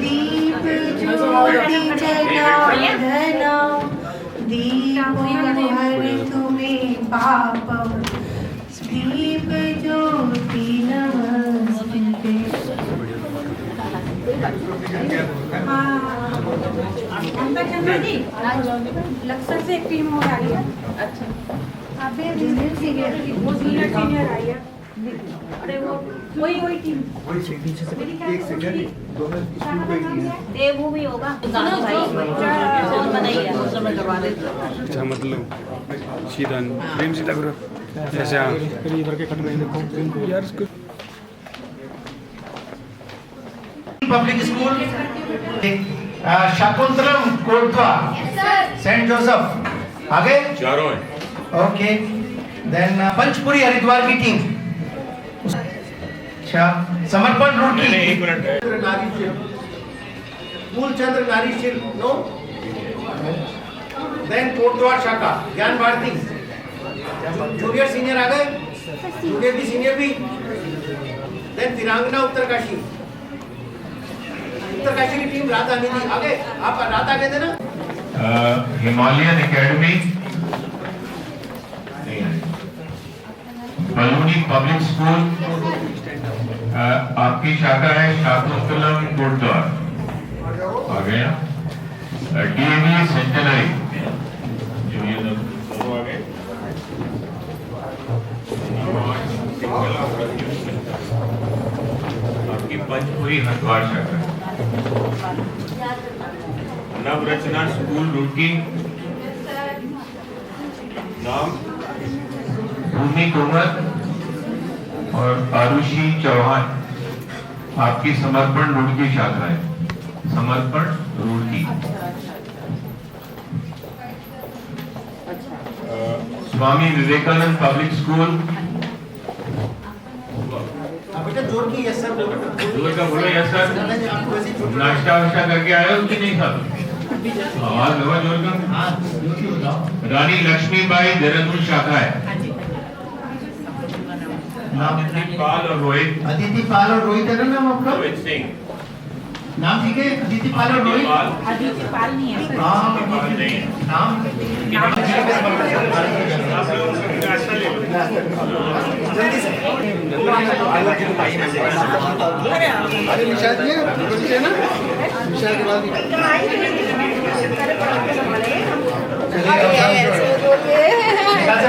दीप ज्योति जनार्दन दीपं हरतु मे पापं दीप ज्योति नमस्ते। लक्ष्य से एक टीम और आई है। अच्छा, अबे सीनियर वो सीनियर आई है। अरे वो वही टीम एक सेकंड देवभूमि होगा भाई कौन बनाइए दूसरा में करवा दे। अच्छा मतलब सीधा प्रेम सीधा करो ऐसे इधर के कट में देखो यार इसको public school Shakuntalam Kotwa saint Joseph आगे चारों है। ओके देन पंचपुरी हरिद्वार की टीम। अच्छा समर्पण रूट की एक मिनट मूलचंद्र नारीशील नो देन कोटद्वार शाखा ज्ञान भारती जूनियर सीनियर आ गए जूनियर भी सीनियर भी देन तिरंगना उत्तरकाशी की टीम रात आनी थी आगे आप रात आगे थे ना Himalayan academy Baluni public school आपकी शाखा है शाकुंतलम कोटद्वार आ गया। डीएवी सेंटेनरी जो ये दोनों आ गए। आपकी पंचपुरी हरिद्वार शाखा नवरचना स्कूल रुड़की नाम भूमि कुंवर और आरुषि चौहान आपकी समर्पण रुड़की शाखा है। समर्पण रुड़की स्वामी विवेकानंद पब्लिक स्कूल बेटा जोर की यस सर जोर का बोलो यस सर। नाश्ता वाश्ता करके आए हो कि नहीं साहब? आवाज लगा जोर का। रानी लक्ष्मीबाई देहरादून शाखा है। नाम पाल और रोहित। अदिति पाल और रोहित है ना नाम आपका? रोहित सिंह नाम ठीक है अदिति पाल और रोहित। आदित्य पाल नहीं है सर। हाँ नहीं नाम जल्दी से अरे निशाद ये है ना निशाद के बाद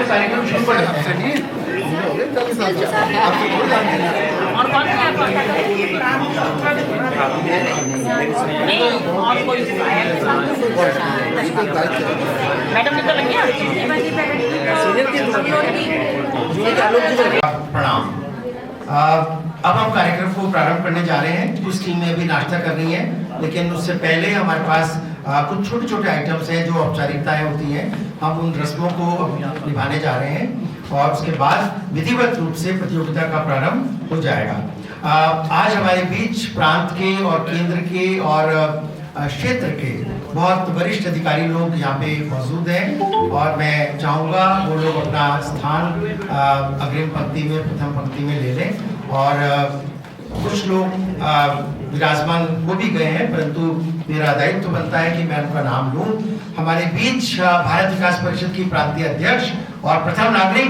कार्यक्रम शुरू कर देते हैं। और कौन सा नहीं और कोई मैडम ने तो लगी प्रणाम। अब हम कार्यक्रम को प्रारंभ करने जा रहे हैं। कुछ टीमें अभी नाश्ता कर रही हैं, लेकिन उससे पहले हमारे पास कुछ छोटे छोटे आइटम्स हैं जो औपचारिकताएं होती हैं। हम उन रस्मों को निभाने जा रहे हैं और उसके बाद विधिवत रूप से प्रतियोगिता का प्रारंभ हो जाएगा। आज हमारे बीच प्रांत के और केंद्र के और क्षेत्र के बहुत वरिष्ठ अधिकारी लोग यहाँ पे मौजूद हैं और मैं चाहूँगा वो लोग अपना स्थान अग्रिम पंक्ति में प्रथम पंक्ति में ले लें। और कुछ लोग विराजमान हो भी गए हैं, परंतु मेरा दायित्व बनता है कि मैं उनका नाम लूं। हमारे बीच भारत विकास परिषद की प्रांतीय अध्यक्ष और प्रथम नागरिक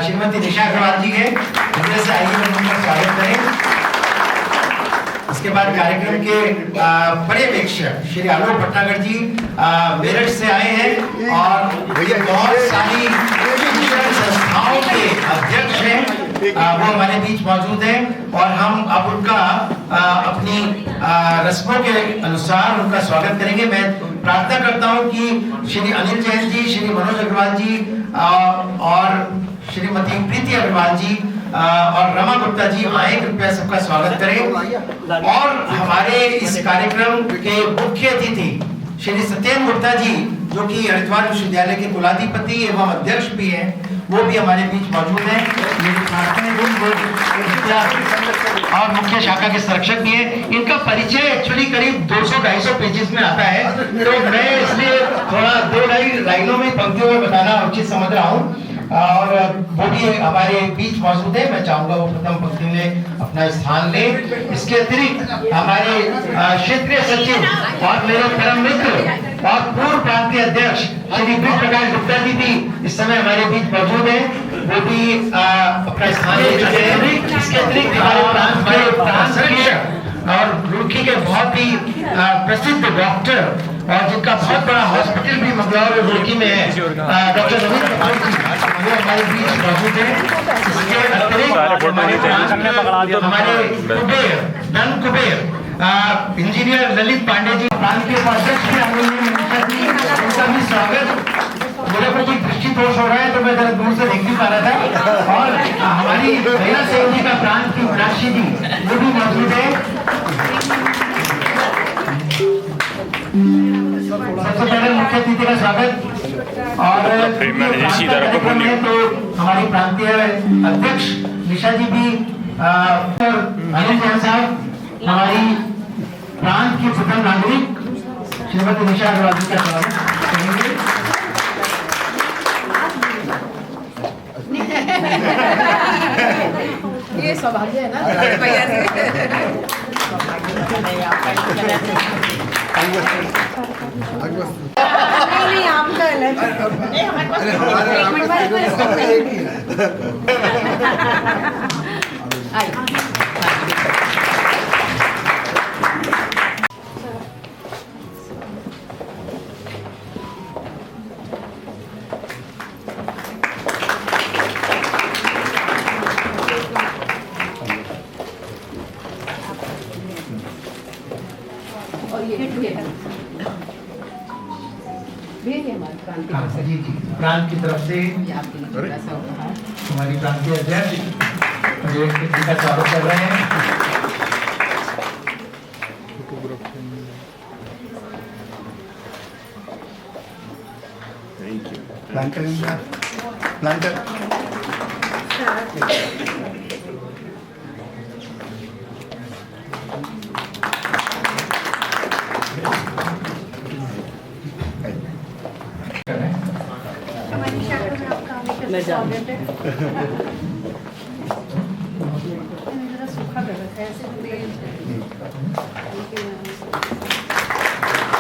श्रीमती निशा अग्रवाल जी हैं। से आइए उनका स्वागत करें। इसके बाद कार्यक्रम के पर्यवेक्षक श्री आलोक भटनागर जी मेरठ से आए हैं और बहुत सारी संस्थाओं के अध्यक्ष हैं, वो हमारे बीच मौजूद हैं और हम अब उनका अपनी रस्मों के अनुसार उनका स्वागत करेंगे। मैं प्रार्थना करता हूं कि श्री अनिल जैन जी, श्री मनोज अग्रवाल जी और श्रीमती प्रीति अग्रवाल जी और रमा गुप्ता जी आए, कृपया सबका स्वागत करें। और हमारे इस कार्यक्रम के मुख्य अतिथि श्री सत्येंद्र गुप्ता जी, जो कि हरिद्वार विश्वविद्यालय के कुलाधिपति एवं अध्यक्ष भी हैं, वो भी हमारे बीच मौजूद हैं। और मुख्य शाखा के संरक्षक भी हैं। इनका परिचय एक्चुअली करीब 200-250 पेजेस में आता है, तो मैं इसलिए थोड़ा 2-2.5 लाइनों में पंक्तियों में बताना उचित समझ रहा हूँ। और वो भी हमारे बीच मौजूद है। मैं चाहूंगा वो प्रथम पंक्ति में अपना स्थान ले। इसके अतिरिक्त हमारे क्षेत्रीय सचिव और मेरे परम मित्र और पूर्व प्रांतीय अध्यक्ष श्री कृष्ण प्रकाश गुप्ता जी भी इस समय हमारे बीच मौजूद है, वो भी अपना स्थान ले चुके हैं। इसके अतिरिक्त हमारे प्रांत के और रुड़की के बहुत ही प्रसिद्ध डॉक्टर और जिनका बहुत बड़ा हॉस्पिटल भी मंगलौर और रुड़की में है, डॉक्टर रविंद्र कपूर जी, वो हमारे बीच मौजूद है। इसके अतिरिक्त हमारे कुबेर धन कुबेर इंजीनियर ललित पांडे जी, प्रांत के उपाध्यक्ष भी आदरणीय मनीषा जी, उनका भी स्वागत। मेरे को कोई दृष्टि दोष हो रहा है तो मैं जरा दूर से देख नहीं पा रहा था। और हमारी भैया सिंह जी का प्रांत की मीनाक्षी जी, वो भी मौजूद है। सबसे पहले मुख्य अतिथि का स्वागत। और तो हमारी प्रांतीय अध्यक्ष निशा जी भी, अनिल जैन साहब, हमारी प्रांत की प्रथम नागरिक श्रीमती निशा अग्रवाल जी का स्वागत करेंगे। ये सौभाग्य है ना भैया नहीं आपका जी जी, प्रांत की तरफ से हमारी प्रांतीय अध्यक्ष जी का स्वागत कर रहे हैं। प्लान करेंगे प्लान कर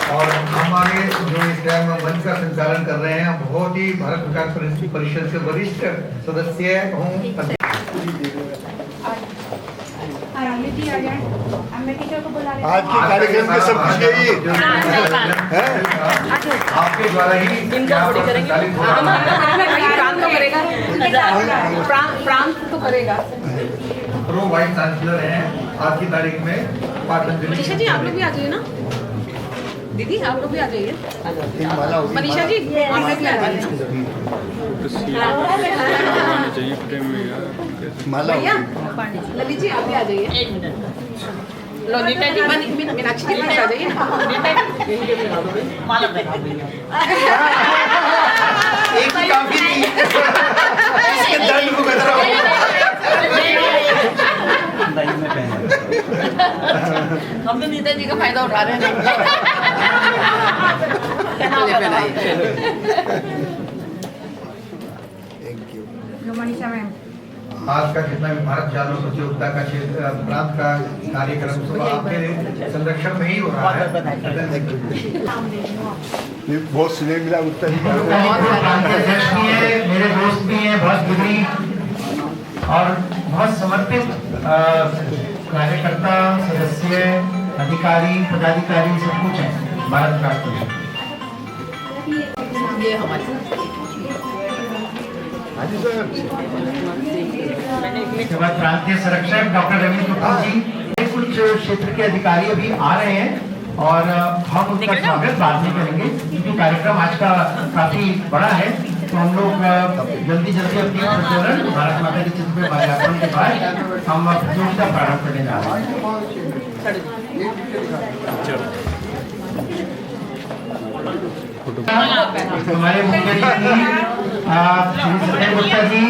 और हमारे जो इस टाइम मंच का संचालन कर रहे हैं, बहुत ही भारत विकास परिषद के वरिष्ठ सदस्य हूँ। आज के कार्यक्रम में सब कुछ यही आपके द्वारा ही संचालित हो रहा है। प्रांत तो करेगा। प्रो वाइस चांसलर हैं आज की तारीख में पातंजलि। मनीषा जी आप लोग भी आ जाइए ना, दीदी आप लोग भी आ जाइए। मनीषा जी आप लोग भी आ जाइए। भैया ललित जी आप भी आ जाइए। लोनिता जी मीनाक्षी जी भी आ जाइए एक ही काफी थी। इसके दर्द को कतरा हम तो नीता जी का फायदा उठा रहे हैं। मनीषा मैम, आज का जितना भी भारत जानो प्रतियोगिता का क्षेत्र प्रांत का कार्यक्रम सब आपके संरक्षण में ही हो रहा है। बहुत स्नेह मिला उत्तर अध्यक्ष भी है, मेरे दोस्त भी हैं, बहुत बिगड़ी और बहुत समर्पित कार्यकर्ता, सदस्य, अधिकारी, पदाधिकारी सब कुछ है भारत विकास परिषद। ये हमारे इसके बाद प्रांतीय संरक्षक डॉक्टर रविंद्र कपूर जी, कुछ क्षेत्र के अधिकारी अभी आ रहे हैं और हम उनका स्वागत बाद में करेंगे क्योंकि कार्यक्रम आज का काफी बड़ा है। तो हम लोग जल्दी जल्दी अपनी प्रज्वलन भारत माता के चित्र में माल्यार्पण के बाद हम प्रतियोगिता प्रारंभ करने जा रहे हैं। हमारे मुख्य श्री सत्येंद्र गुप्ता जी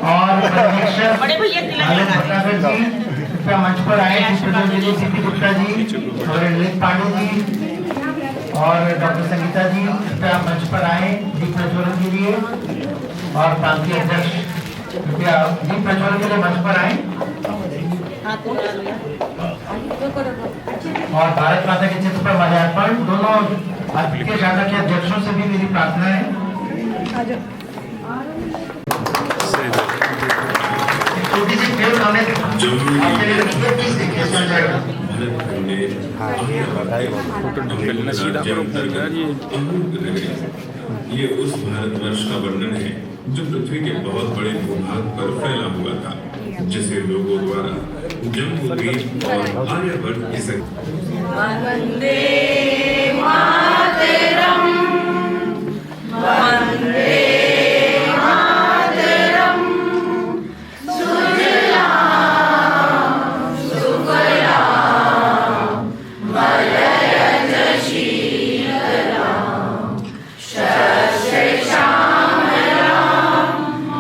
और आलोक भट्टागर जी कृपया मंच पर आए। जी सीपी गुप्ता जी और ललित पांडे जी और डॉक्टर संगीता जी कृपया मंच पर आए दीप प्रज्वलन के लिए। और प्रांतीय अध्यक्ष कृपया दीप प्रज्वलन के लिए मंच पर आए। और भारत माता के चित्र पर माल्यार्पण। दोनों राष्ट्रीय शाखा के अध्यक्षों से भी मेरी प्रार्थना है। छोटी सी फिल्म हमें आपके लिए रखिए, प्लीज देखिए, चल जाएगा। ये उस भारतवर्ष का वर्णन है जो पृथ्वी के बहुत बड़े भूभाग पर फैला हुआ था, जिसे लोगों द्वारा जम्बूद्वीप और आर्यभट्ट की वंदे मातरम, वंदे मातरम, सुजलाम सुफलाम मलयज शीतलाम शस्य श्यामलाम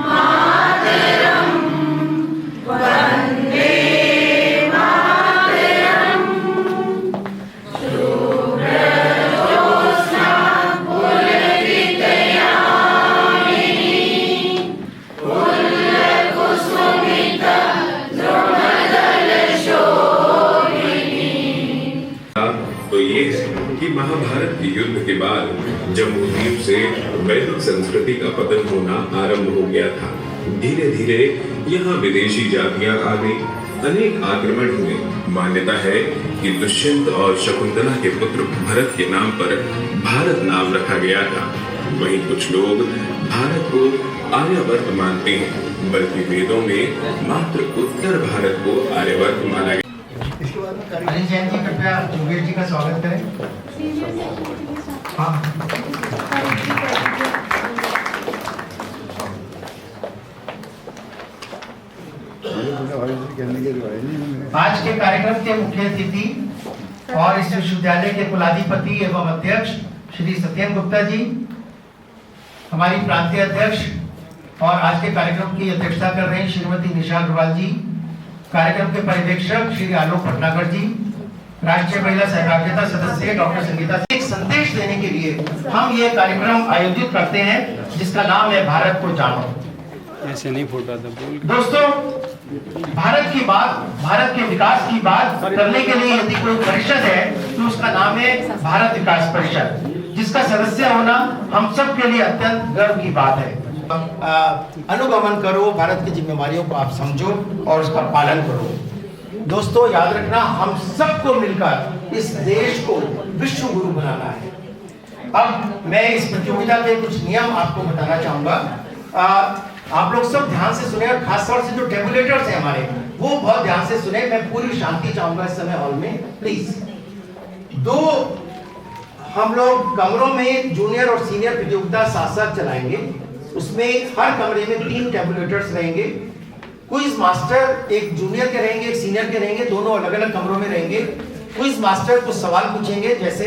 मातरम, वंदे मातरम, शुभ्रज्योत्स्ना पुलकितयामिनी, पुल्लकुसुमित द्रुमदलशोभिनी। तो ये है कि महाभारत के युद्ध के बाद जम्बूद्वीप से वैदिक संस्कृति का पतन होना आरंभ हो गया था। धीरे धीरे यहाँ विदेशी जातियां आ गई, अनेक आक्रमण हुए। मान्यता है कि दुष्यंत और शकुंतला के पुत्र भरत के नाम पर भारत नाम रखा गया था। वहीं कुछ लोग भारत को आर्यवर्त मानते हैं, बल्कि वेदों में मात्र उत्तर भारत को आर्यवर्त माना गया। अनिल जैन जी कृपया जोगेश जी का स्वागत करें। हाँ। आज के कार्यक्रम के मुख्य अतिथि और इस विश्वविद्यालय के कुलाधिपति एवं अध्यक्ष श्री सत्येंद्र गुप्ता जी, हमारी प्रांतीय अध्यक्ष और आज के कार्यक्रम की अध्यक्षता कर रहे हैं श्रीमती निशा अग्रवाल जी, कार्यक्रम के पर्यवेक्षक श्री आलोक भटनागर जी, राष्ट्रीय महिला सहभागिता सदस्य डॉक्टर संगीता। एक संदेश देने के लिए हम ये कार्यक्रम आयोजित करते हैं जिसका नाम है भारत को जानो। ऐसे नहीं फोटा था बोल। दोस्तों, भारत की बात, भारत के विकास की बात करने के लिए यदि कोई परिषद है तो उसका नाम है भारत विकास परिषद, जिसका सदस्य होना हम सब के लिए अत्यंत गर्व की बात है। अनुगमन करो, भारत की जिम्मेवारियों को आप समझो और उसका पालन करो। दोस्तों, याद रखना, हम सबको मिलकर इस देश को विश्व गुरु बनाना है। अब मैं इस प्रतियोगिता के कुछ नियम आपको बताना चाहूंगा। आप लोग सब ध्यान से सुने और खास तौर से जो टेबुलेटर्स हैं हमारे, वो बहुत ध्यान से सुने। मैं पूरी शांति चाहूंगा इस समय हॉल में, प्लीज। दो हम लोग कमरों में जूनियर और सीनियर प्रतियोगिता साथ साथ चलाएंगे। उसमें हर कमरे में 3 टेबुलेटर्स रहेंगे। क्विज मास्टर एक जूनियर के रहेंगे, एक सीनियर के रहेंगे, दोनों अलग अलग कमरों में रहेंगे। क्विज मास्टर कुछ सवाल पूछेंगे, जैसे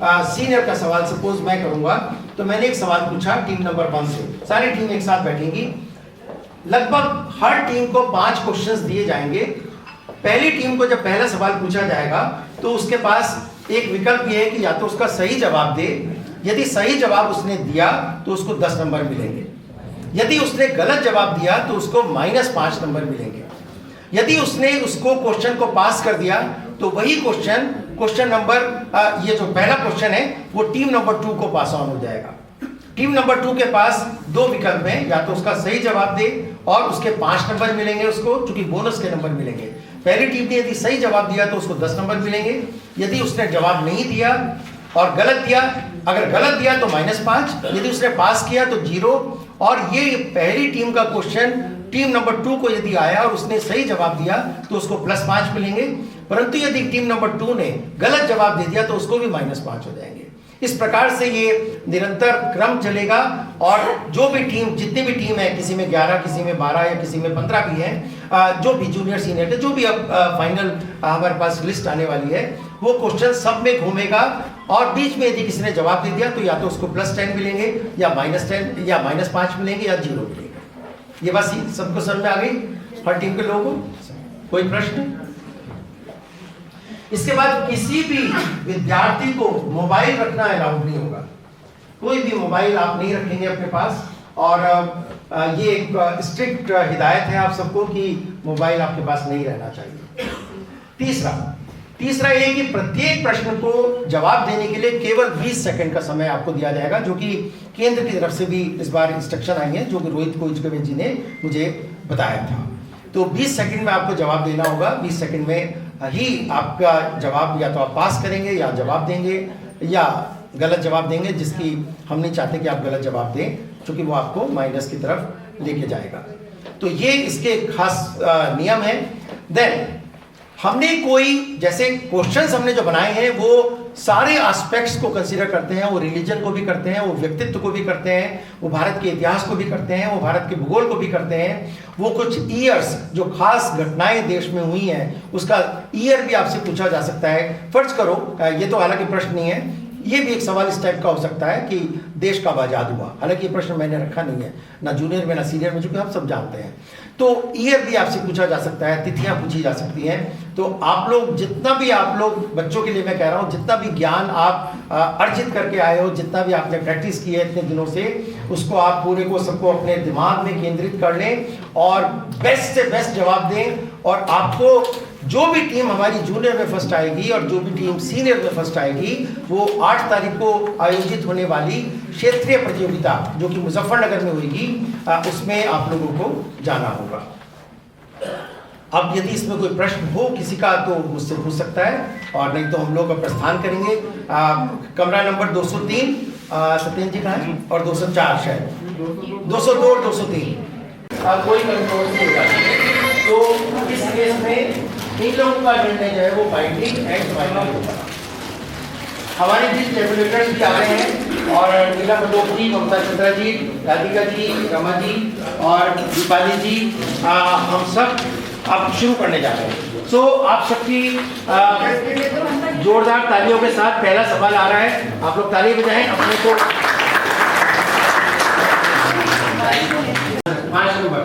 सीनियर का सवाल सपोज मैं करूंगा, तो मैंने एक सवाल पूछा टीम नंबर 1 से, सारी टीम एक साथ बैठेंगी। लगभग हर टीम को 5 क्वेश्चंस दिए जाएंगे। पहली टीम को जब पहला सवाल पूछा जाएगा तो उसके पास एक विकल्प ये है कि या तो उसका सही जवाब दे, यदि सही जवाब उसने दिया तो उसको 10 नंबर मिलेंगे। यदि उसने गलत जवाब दिया तो उसको -5 नंबर मिलेंगे। यदि उसने उसको क्वेश्चन को पास कर दिया तो वही क्वेश्चन नंबर ये जो पहला क्वेश्चन है वो टीम नंबर 2 को पास ऑन हो जाएगा। टीम नंबर 2 के पास 2 विकल्प हैं, या तो उसका सही जवाब दे और उसके 5 नंबर मिलेंगे उसको, चूंकि बोनस के नंबर मिलेंगे। पहली टीम ने यदि सही जवाब दिया तो उसको 10 नंबर मिलेंगे। यदि उसने जवाब नहीं दिया और गलत दिया, अगर गलत दिया तो -5, यदि उसने पास किया तो 0। और ये पहली टीम का क्वेश्चन टीम नंबर 2 को यदि आया और उसने सही जवाब दिया तो उसको +5 मिलेंगे, परंतु यदि टीम नंबर 2 ने गलत जवाब दे दिया तो उसको भी -5 हो जाएंगे। इस प्रकार से ये निरंतर क्रम चलेगा और जो भी टीम, जितनी भी टीम है, किसी में 11, किसी में 12 या किसी में 15 भी है, जो भी जूनियर सीनियर है, जो भी अब फाइनल हमारे पास लिस्ट आने वाली है, वो क्वेश्चन सब में घूमेगा और बीच में यदि किसी ने जवाब दे दिया तो या तो उसको +10 मिलेंगे या -10 या -5 मिलेंगे या 0 मिलेंगे। ये बात सबको समझ में आ गई हर टीम के लोगों को? कोई प्रश्न? इसके बाद किसी भी विद्यार्थी को मोबाइल रखना अलाउड नहीं होगा। कोई भी मोबाइल आप नहीं रखेंगे अपने पास। और ये एक स्ट्रिक्ट हिदायत है आप सबको कि मोबाइल आपके पास नहीं रहना चाहिए। तीसरा ये कि प्रत्येक प्रश्न को जवाब देने के लिए केवल 20 सेकंड का समय आपको दिया जाएगा, जो कि केंद्र की तरफ से भी इस बार इंस्ट्रक्शन आई है, जो कि रोहित कोइचगवे जी ने मुझे बताया था। तो 20 सेकंड में आपको जवाब देना होगा। 20 सेकंड में ही आपका जवाब या तो आप पास करेंगे या जवाब देंगे या गलत जवाब देंगे, जिसकी हम नहीं चाहते कि आप गलत जवाब दें, क्योंकि वो आपको माइनस की तरफ लेके जाएगा। तो ये इसके खास नियम है। देन हमने कोई जैसे क्वेश्चंस हमने जो बनाए हैं वो सारे एस्पेक्ट्स को कंसीडर करते हैं। वो रिलीजन को भी करते हैं, वो व्यक्तित्व को भी करते हैं, वो भारत के इतिहास को भी करते हैं, वो भारत के भूगोल को भी करते हैं। वो कुछ ईयर्स जो खास घटनाएं देश में हुई हैं उसका ईयर भी आपसे पूछा जा सकता है। फर्ज करो, ये तो हालांकि प्रश्न नहीं है, ये भी एक सवाल इस टाइप का हो सकता है कि देश कब आजाद हुआ। हालांकि ये प्रश्न मैंने रखा नहीं है, ना जूनियर में ना सीनियर में, चूंकि हम सब जानते हैं। तो ईयर भी आपसे पूछा जा सकता है, तिथियां पूछी जा सकती हैं। तो आप लोग जितना भी, आप लोग बच्चों के लिए मैं कह रहा हूँ, जितना भी ज्ञान आप अर्जित करके आए हो, जितना भी आपने प्रैक्टिस की है इतने दिनों से, उसको आप पूरे को सबको अपने दिमाग में केंद्रित कर लें और बेस्ट से बेस्ट जवाब दें। और आपको जो भी टीम हमारी जूनियर में फर्स्ट आएगी और जो भी टीम सीनियर में फर्स्ट आएगी, वो 8 तारीख को आयोजित होने वाली क्षेत्रीय प्रतियोगिता जो कि मुजफ्फरनगर में होगी, उसमें आप लोगों को जाना होगा। अब यदि इसमें कोई प्रश्न हो किसी का तो मुझसे पूछ सकता है, और नहीं तो हम लोग अब प्रस्थान करेंगे। कमरा नंबर 203 सत्येंद्र जी का है, और 204 शायद 202 और 203 कोई कंट्रोवर्सी होगा। तो इस केस में इन लोगों का निर्णय जो है वो बाइंडिंग एंड फाइनल होगा। हमारे बीच टेबुलेटर्स भी आ रहे हैं, और नीला पटोक जी, ममता चंद्रा जी, राधिका जी, रमा जी और दीपाली जी, हम सब अब शुरू करने जा रहे हैं। सो आप सबकी जोरदार तालियों के साथ पहला सवाल आ रहा है। आप लोग ताली बजाएं अपने को। 5 नंबर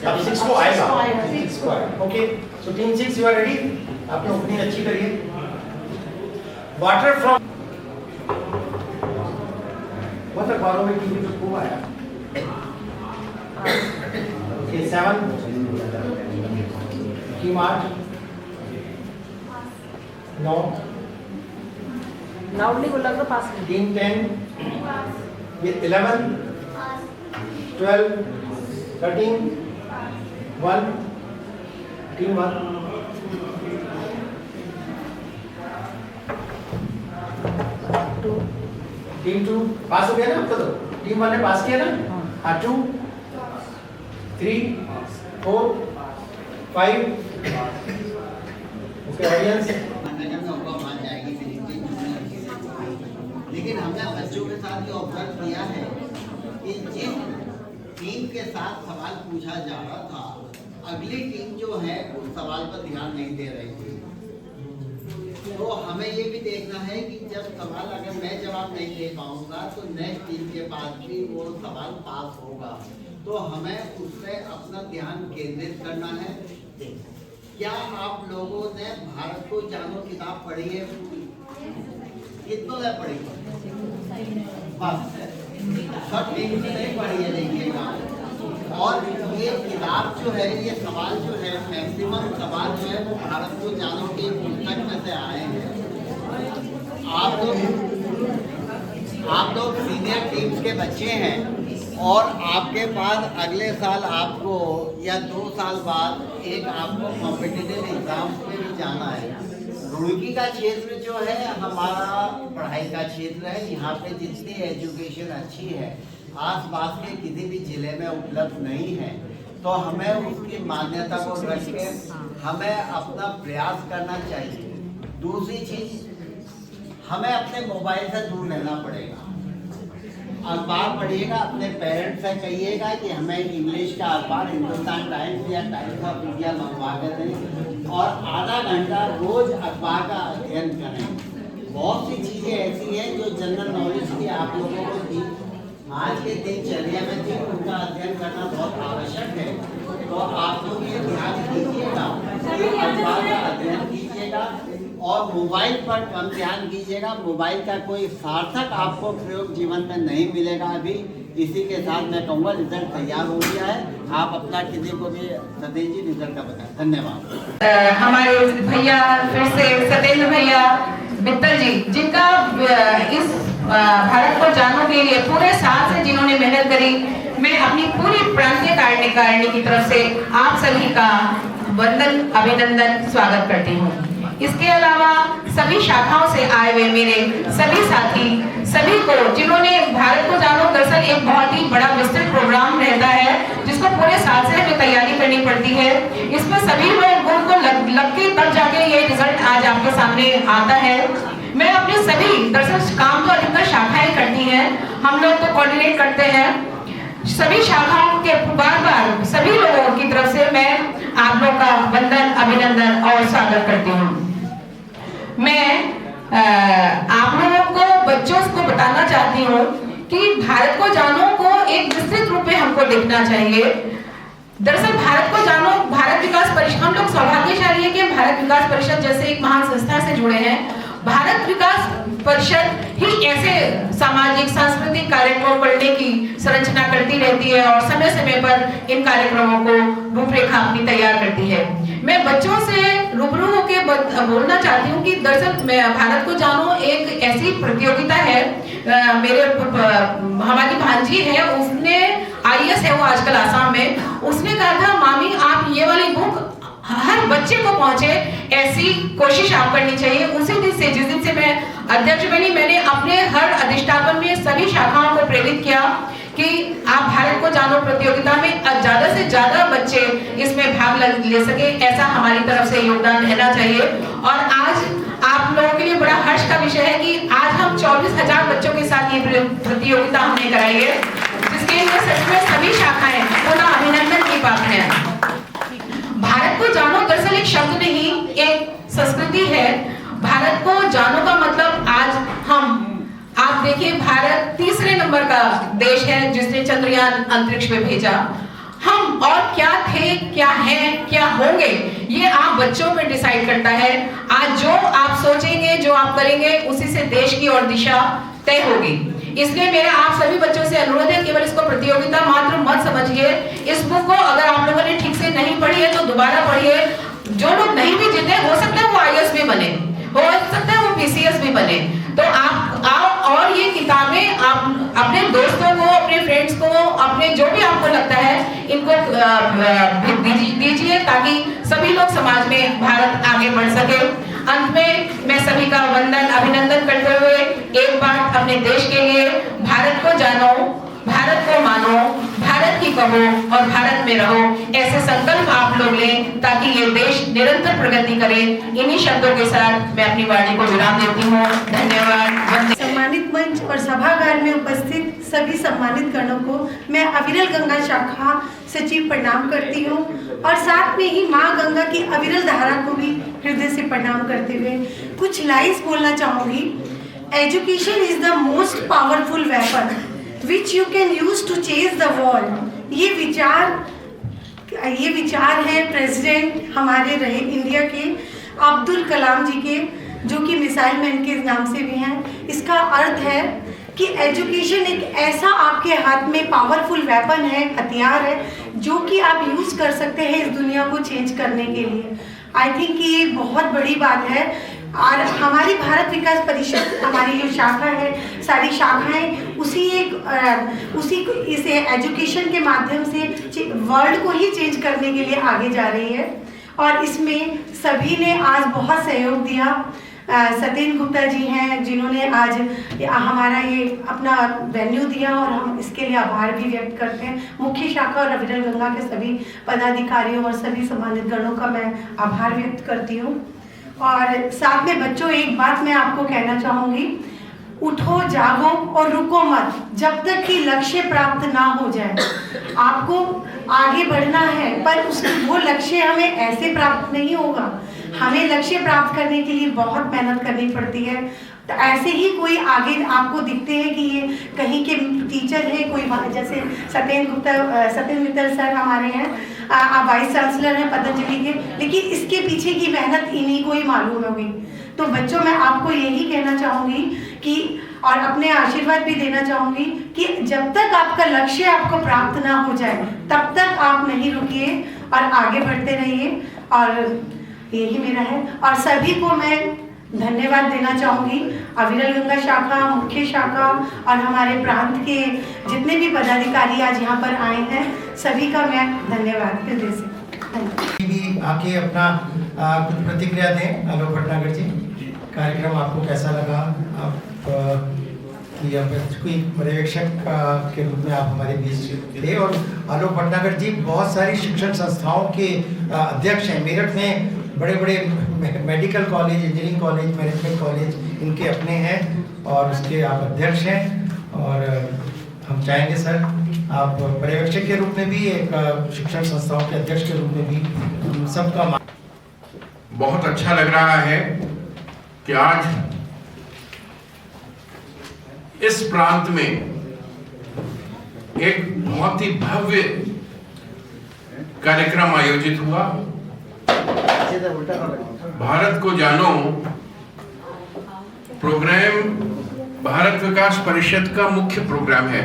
अब 6 को आएगा। Okay, so team 6 you are ready? आपने ओपनिंग अच्छी करी है। वाटर फ्रॉम वाटर बारो में टीम को आया। ओके, 7 टीम 8 9 लाउडली बोला तो पास में। टीम 10 with 11 12 13 1 टीम 1 टीम 2 पास हो गया ना आपका? तो टीम 1 ने पास किया ना? हाँ, 2 3 4 5 ओके ऑडियंस। लेकिन हमने बच्चों के साथ ये ऑब्जर्व किया है कि जिस टीम के साथ सवाल पूछा जा रहा था, अगली टीम जो है उस सवाल पर ध्यान नहीं दे रही थी। तो हमें ये भी देखना है कि जब सवाल अगर मैं जवाब नहीं दे पाऊंगा तो नेक्स्ट टीम के पास भी वो सवाल पास होगा। तो हमें उससे अपना ध्यान केंद्रित करना है। क्या आप लोगों ने भारत को जानो किताब पढ़ी है? कितनों ने पढ़ी? बस सब ठीक से नहीं पढ़ी है, देखिएगा। और ये किताब जो है, ये सवाल जो है, मैक्सिमम सवाल जो है वो भारत को जानो की पुस्तक में से आए हैं। आप लोग सीनियर टीम्स के बच्चे हैं और आपके पास अगले साल आपको या 2 साल बाद एक आपको कॉम्पिटिटिव एग्जाम पे भी जाना है। रुड़की का क्षेत्र जो है हमारा पढ़ाई का क्षेत्र है। यहाँ पे जितनी एजुकेशन अच्छी है आसपास के किसी भी जिले में उपलब्ध नहीं है। तो हमें उसकी मान्यता को रख के हमें अपना प्रयास करना चाहिए। दूसरी चीज, हमें अपने मोबाइल से दूर रहना पड़ेगा। अखबार पढ़िएगा, अपने पेरेंट्स से कहिएगा कि हमें इंग्लिश का अखबार हिंदुस्तान टाइम्स या टाइम्स ऑफ इंडिया मंगवा कर दें और आधा घंटा रोज अखबार का अध्ययन करें। बहुत सी चीज़ें ऐसी हैं जो जनरल नॉलेज की आप लोगों को थी, आज के दिनचर्या में थी, उनका अध्ययन करना बहुत आवश्यक है। तो आप लोग ये ध्यान दीजिएगा, अखबार का अध्ययन कीजिएगा और मोबाइल पर कम ध्यान कीजिएगा। मोबाइल का कोई सार्थक आपको प्रयोग जीवन में नहीं मिलेगा अभी। इसी के साथ मैं कहूँगा रिजल्ट तैयार हो गया है, आप अपना किसी को भी सतेंद्र जी रिजल्ट का बताएं। धन्यवाद। हमारे भैया फिर से सतेंद्र भैया मित्तल जी, जिनका इस भारत को जानो के लिए पूरे साल से जिन्होंने मेहनत करी, मैं अपनी पूरी प्रांतीय कार्यकारिणी की तरफ से आप सभी का वंदन अभिनंदन स्वागत करती हूँ। इसके अलावा सभी शाखाओं से आए हुए मेरे सभी साथी, सभी को जिन्होंने भारत को जानो, दरअसल एक बहुत ही बड़ा विस्तृत प्रोग्राम रहता है जिसको पूरे साल से हमें तैयारी करनी पड़ती है। इसमें सभी लोगों को लग के तब जाके ये रिजल्ट आज आपके सामने आता है। मैं अपने सभी, दरअसल काम तो अधिकतर शाखाएं करती हैं, हम लोग तो कोऑर्डिनेट करते हैं। सभी शाखाओं के बार सभी लोगों की तरफ से मैं आप लोग का वंदन अभिनंदन और स्वागत करती हूँ। मैं आप लोगों को, बच्चों को बताना चाहती हूँ कि भारत को जानो को एक विस्तृत रूप में हमको देखना चाहिए। दरअसल भारत को जानो, भारत विकास परिषद, हम लोग सौभाग्यशाली है कि भारत विकास परिषद जैसे एक महान संस्था से जुड़े हैं। भारत विकास परिषद ही ऐसे सामाजिक सांस्कृतिक कार्यक्रम करने की संरचना करती रहती है और समय समय पर इन कार्यक्रमों को रूपरेखा अपनी तैयार करती है। मैं बच्चों से रूबरू होकर बोलना चाहती हूँ कि दरअसल भारत को जानो एक ऐसी प्रतियोगिता है। हमारी भांजी है, उसने IAS है वो आजकल आसाम में, उसने कहा था मामी आप ये वाली बुक हर बच्चे को पहुंचे, ऐसी कोशिश आप करनी चाहिए। उसी दिन से, जिस दिन से मैं अध्यक्ष बनी, मैंने अपने हर अधिष्ठापन में सभी शाखाओं को प्रेरित किया कि आप भारत को जानो प्रतियोगिता में ज्यादा से ज्यादा बच्चे इसमें भाग ले सके, ऐसा हमारी तरफ से योगदान रहना चाहिए। और आज आप लोगों के लिए बड़ा हर्ष का विषय है कि आज हम 24,000 बच्चों के साथ ये प्रतियोगिता हमने कराई है, जिसके लिए सच में सभी शाखाएं पुनः अभिनंदन की पात्र हैं। भारत को जानो दरअसल एक शब्द नहीं, एक संस्कृति है। भारत को जानो का मतलब आज आप देखिए, भारत तीसरे नंबर का देश है जिसने चंद्रयान अंतरिक्ष में भेजा। हम और क्या थे, क्या हैं, क्या होंगे, ये आप बच्चों में डिसाइड करता है। आज जो आप सोचेंगे, जो आप करेंगे, उसी से देश की और दिशा तय होगी। इसलिए मेरा आप सभी बच्चों से अनुरोध है, केवल इसको प्रतियोगिता मात्र मत समझिए। इस बुक को अगर आप लोगों ने ठीक से नहीं पढ़ी है तो दोबारा पढ़िए। जो लोग नहीं भी जीते, हो सकता है वो IAS भी बने, हो सकता है वो PCS भी बने। तो आप आओ और ये किताबें आप अपने दोस्तों को, अपने फ्रेंड्स को, अपने जो भी आपको लगता है, इनको दीजिए ताकि सभी लोग समाज में भारत आगे बढ़ सके। अंत में मैं सभी का वंदन अभिनंदन करते हुए एक बार अपने देश के लिए, भारत को जानो, भारत को मानो, भारत की कहो और भारत में रहो, ऐसे संकल्प आप लोग लें ताकि ये देश निरंतर प्रगति करे। इन्हीं शब्दों के साथ मैं अपनी वाणी को विराम देती हूँ। धन्यवाद। सम्मानित मंच और सभागार में उपस्थित सभी सम्मानित गणों को मैं अविरल गंगा शाखा सचिव प्रणाम करती हूँ और साथ में ही माँ गंगा की अविरल धारा को भी हृदय से प्रणाम करते हुए कुछ लाइन्स बोलना चाहूंगी। Education is the most powerful weapon which you can use to change the world। ये विचार है प्रेसिडेंट हमारे रहे इंडिया के अब्दुल कलाम जी के, जो कि मिसाइल मैन के नाम से भी हैं। इसका अर्थ है कि एजुकेशन एक ऐसा आपके हाथ में पावरफुल वेपन है, हथियार है, जो कि आप यूज कर सकते हैं इस दुनिया को चेंज करने के लिए। आई थिंक ये बहुत बड़ी बात है। और हमारी भारत विकास परिषद, हमारी जो शाखा है, सारी शाखाएं उसी इसे एजुकेशन के माध्यम से वर्ल्ड को ही चेंज करने के लिए आगे जा रही है। और इसमें सभी ने आज बहुत सहयोग दिया। सतेंद्र गुप्ता जी हैं जिन्होंने आज हमारा ये अपना वेन्यू दिया और हम इसके लिए आभार भी व्यक्त करते हैं। मुख्य शाखा और अविरल गंगा के सभी पदाधिकारियों और सभी सम्मानित गणों का मैं आभार व्यक्त करती हूँ। और साथ में बच्चों, एक बात मैं आपको कहना चाहूँगी, उठो, जागो और रुको मत जब तक कि लक्ष्य प्राप्त ना हो जाए। आपको आगे बढ़ना है, पर वो लक्ष्य हमें ऐसे प्राप्त नहीं होगा। हमें लक्ष्य प्राप्त करने के लिए बहुत मेहनत करनी पड़ती है। तो ऐसे ही कोई आगे आपको दिखते हैं कि ये कहीं के टीचर हैं, कोई जैसे सतेंद्र मित्तल सर हमारे हैं, वाइस चांसलर हैं पतंजलि के, लेकिन इसके पीछे की मेहनत इन्हीं को ही मालूम होगी। तो बच्चों, मैं आपको यही कहना चाहूँगी कि और अपने आशीर्वाद भी देना चाहूँगी कि जब तक आपका लक्ष्य आपको प्राप्त ना हो जाए तब तक आप नहीं रुकिए और आगे बढ़ते रहिए। और यही मेरा है। और सभी को मैं धन्यवाद देना चाहूँगी, अविरल गंगा शाखा, मुख्य शाखा और हमारे प्रांत के जितने भी पदाधिकारी आज यहाँ पर आए हैं, सभी का मैं धन्यवाद हृदय से। भी आके अपना कुछ प्रतिक्रिया दें। आलोक भटनागर जी, कार्यक्रम आपको कैसा लगा? आप कि अब कोई पर्यवेक्षक के रूप में आप हमारे बीच थे। और आलोक भटनागर जी बहुत सारी शिक्षण संस्थाओं के अध्यक्ष हैं। मेरठ में बड़े बड़े medical college, engineering college, management college इनके अपने हैं और उसके आप अध्यक्ष हैं। और हम चाहेंगे सर आप पर्यवेक्षक के रूप में भी, एक शिक्षण संस्थाओं के अध्यक्ष के रूप में भी हम सबका बहुत अच्छा लग रहा है कि आज इस प्रांत में एक बहुत ही भव्य कार्यक्रम आयोजित हुआ। भारत को जानो प्रोग्राम भारत विकास परिषद का मुख्य प्रोग्राम है।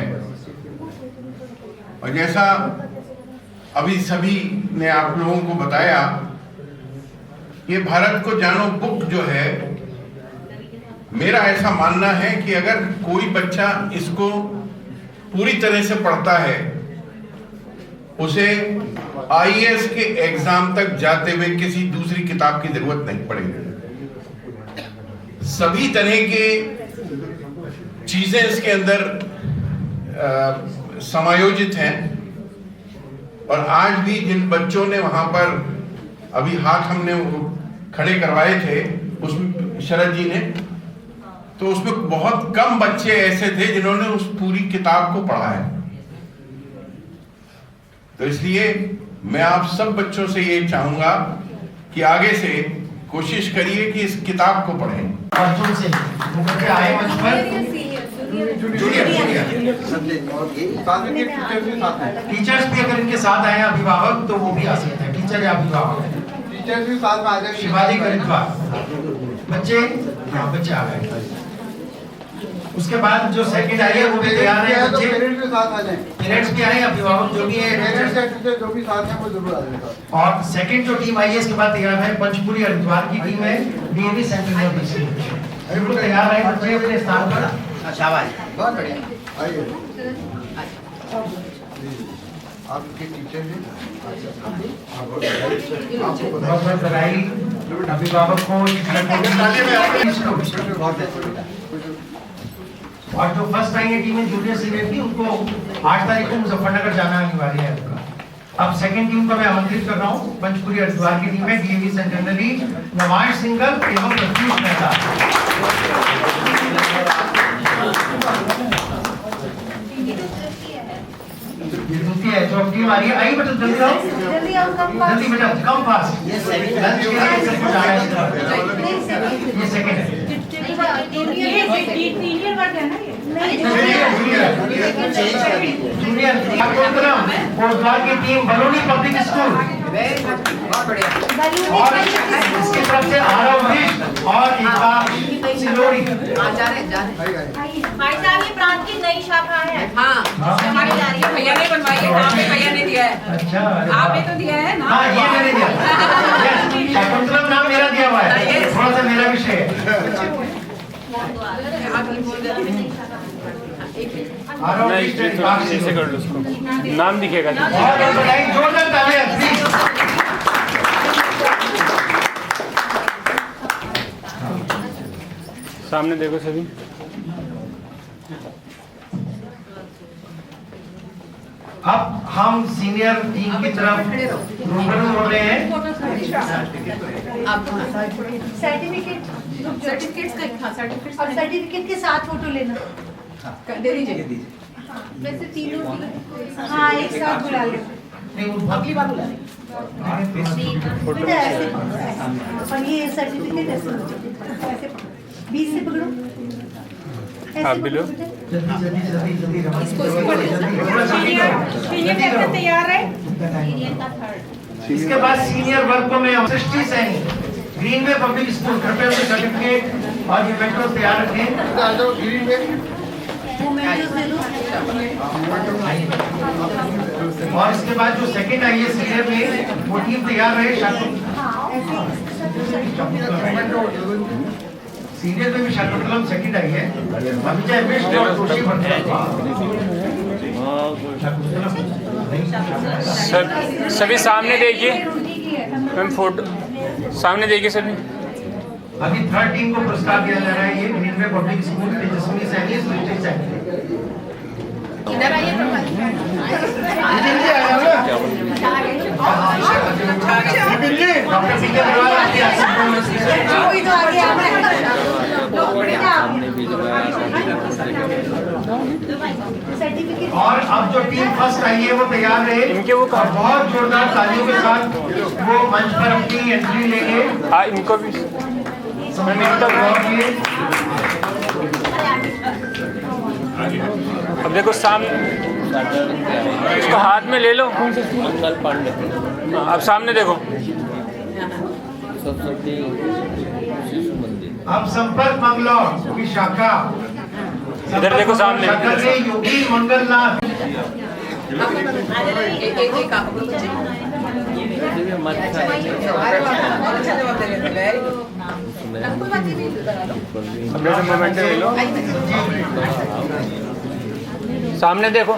और जैसा अभी सभी ने आप लोगों को बताया, ये भारत को जानो बुक जो है, मेरा ऐसा मानना है कि अगर कोई बच्चा इसको पूरी तरह से पढ़ता है, उसे आईएएस के एग्जाम तक जाते हुए किसी दूसरी किताब की जरूरत नहीं पड़ेगी। सभी तरह के चीजें इसके अंदर समायोजित हैं। और आज भी जिन बच्चों ने वहां पर अभी हाथ हमने खड़े करवाए थे, उसमें शरद जी ने, तो उसमें बहुत कम बच्चे ऐसे थे जिन्होंने उस पूरी किताब को पढ़ा है। तो इसलिए मैं आप सब बच्चों से ये चाहूंगा कि आगे से कोशिश करिए कि इस किताब को पढ़ें। टीचर्स भी अगर इनके साथ आए, अभिभावक तो वो भी आ सकते हैं, टीचर या अभिभावक, टीचर्स भी साथ में आ जाएंगे। शिवाजी गणितवार बच्चे, हाँ बच्चे आ गए। उसके बाद जो सेकंड आई है वो भी तैयार है, बच्चे पेरेंट्स भी साथ आ जाएं। पेरेंट्स भी आए, अभिभावक जो भी है, पेरेंट्स या टीचर जो भी साथ हैं वो जरूर आ जाएंगे। और सेकंड जो टीम आई है इसके बाद तैयार है पंचकुली हरिद्वार की टीम है, डीएवी सेंटर में बिल्कुल तैयार है बच्चे अपने स्थान पर। शाबाश, बहुत बढ़िया। आइए आपके टीचर हैं, बहुत बहुत बधाई अभिभावक को। और जो फर्स्ट आई है टीम जूनियर सीनियर की, उनको 8 तारीख को मुजफ्फरनगर जाना अनिवार्य है उनका। अब सेकंड टीम को मैं आमंत्रित कर रहा हूँ। पंचकुली हरिद्वार की टीम है, डीएवी सेंटेनरी, नवाज सिंगल एवं प्रत्युष मेहता। ये दूसरी है जो टीम आ रही है। आई बेटा जल्दी आओ, जल्दी बेटा, कम फास्ट। ये सेकंड है, ये सेकंड है। जूनियर कोटद्वार की टीम बलौनी पब्लिक स्कूल, और इसकी तरफ से आरव वरिष्ठ और एकता सिलोरी। भाई साहब ये प्रांत की नई शाखा है। हाँ, हमारी जा रही है। भैया ने बनवाई है, आपके भैया ने दिया है। अच्छा, आपने तो दिया है ना? हाँ, ये मैंने दिया। शाकुंतलम नाम मेरा दिया हुआ है, थोड़ा सा मेरा विषय है। ऐसे कर लो उसको, नाम दिखेगा। जोरदार तालियां प्लीज। सामने देखो सभी। अब हम सीनियर टीम की तरफ रूबरू हो रहे हैं। सर्टिफिकेट और सर्टिफिकेट के साथ फोटो लेना दे दीजिए। वैसे तीनों, हाँ एक साथ बुला ले, अगली बार बुला बेटा ऐसे और ये सर्टिफिकेट ऐसे 20 से पकड़ो, आप भी लो। जल्दी जल्दी जल्दी जल्दी तैयार है। इसके बाद सीनियर वर्ग को मैं सृष्टि सैनी, ग्रीनवे पब्लिक स्कूल, कृपया अपने सर्टिफिकेट और ये मेट्रो तैयार रखें। और इसके बाद जो सेकंड आई है सीनियर में, वो टीम तैयार रहे। सीनियर में भी शाकुंतलम सेकंड आई है, अभिजय मिश्र और जोशी सभी सामने देखिए मैम, फोटो सामने देखिए सभी। अभी थर्ड टीम को पुरस्कार दिया जा रहा है। ये Greenway public school Tejaswini Saini, सृष्टि सैनी। इधर आइए डॉक्टर पीके अग्रवाल और अब जो टीम फर्स्ट आई है वो तैयार रहे। इनके वो बहुत जोरदार तालियों के साथ वो मंच पर अपनी एंट्री लेंगे। इनको भी अब देखो सामने, इसको हाथ में ले लो। अब सामने देखो। अब संपर्क मंगलौर की शाखा, इधर देखो सामने। योगी मंगलनाथ। मोमेंट ले लो, सामने देखो।